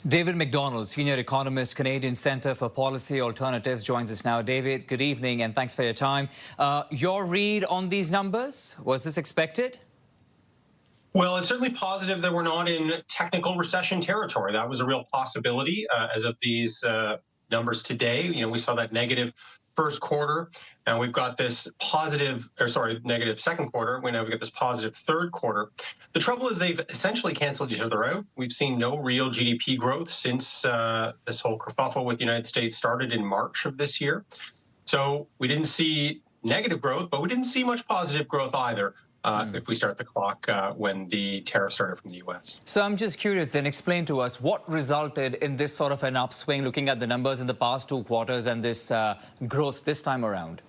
David Macdonald, Senior Economist, Canadian Centre for Policy Alternatives, joins us now. David, good evening and thanks for your time. Your read on these numbers, was this expected? Well, it's certainly positive that we're not in technical recession territory. That was a real possibility as of these numbers today. We saw that negative first quarter, and we've got this negative second quarter. We've got this positive third quarter. The trouble is they've essentially canceled each other out. We've seen no real GDP growth since this whole kerfuffle with the United States started in March of this year. So we didn't see negative growth, but we didn't see much positive growth either. If we start the clock when the tariffs started from the U.S. So I'm just curious then, explain to us what resulted in this sort of an upswing, looking at the numbers in the past 2 quarters and this growth this time around?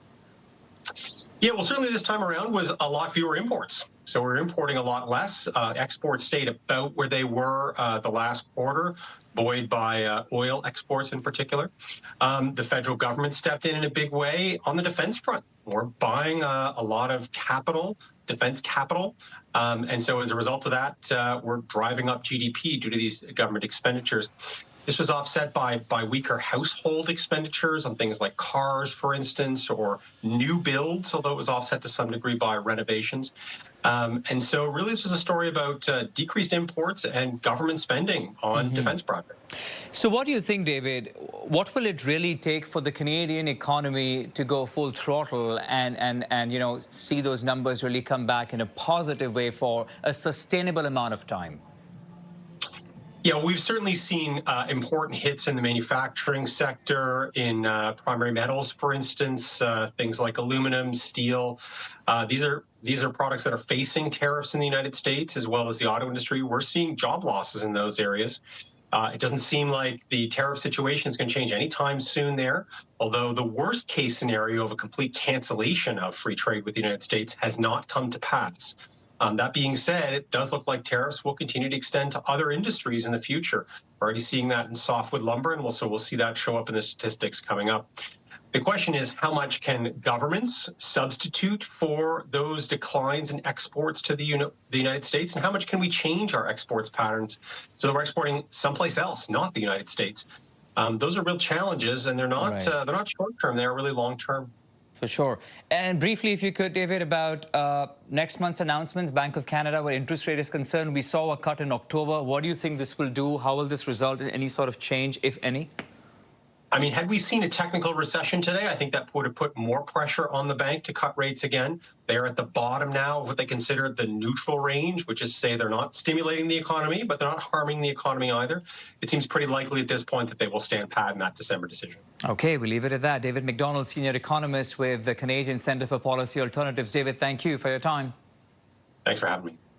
Yeah, well, certainly this time around was a lot fewer imports. So we're importing a lot less. Exports stayed about where they were the last quarter, buoyed by oil exports in particular. The federal government stepped in a big way on the defense front. We're buying a lot of capital, defense capital. And so as a result of that, we're driving up GDP due to these government expenditures. This was offset by weaker household expenditures on things like cars, for instance, or new builds, although it was offset to some degree by renovations. And so really this was a story about decreased imports and government spending on defense projects. So what do you think, David, what will it really take for the Canadian economy to go full throttle and see those numbers really come back in a positive way for a sustainable amount of time? Yeah, we've certainly seen important hits in the manufacturing sector, in primary metals, for instance, things like aluminum, steel. These are products that are facing tariffs in the United States, as well as the auto industry. We're seeing job losses in those areas. It doesn't seem like the tariff situation is going to change anytime soon there, although the worst case scenario of a complete cancellation of free trade with the United States has not come to pass. That being said, it does look like tariffs will continue to extend to other industries in the future. We're already seeing that in softwood lumber, and we'll see that show up in the statistics coming up. The question is, how much can governments substitute for those declines in exports to the United States, and how much can we change our exports patterns so that we're exporting someplace else, not the United States? Those are real challenges, and they're not short term; they're really long term. For sure. And briefly, if you could, David, about next month's announcements, Bank of Canada, where interest rate is concerned. We saw a cut in October. What do you think this will do? How will this result in any sort of change, if any? I mean, had we seen a technical recession today, I think that would have put more pressure on the bank to cut rates again. They're at the bottom now of what they consider the neutral range, which is to say they're not stimulating the economy, but they're not harming the economy either. It seems pretty likely at this point that they will stand pat in that December decision. Okay, we'll leave it at that. David Macdonald, Senior Economist with the Canadian Centre for Policy Alternatives. David, thank you for your time. Thanks for having me.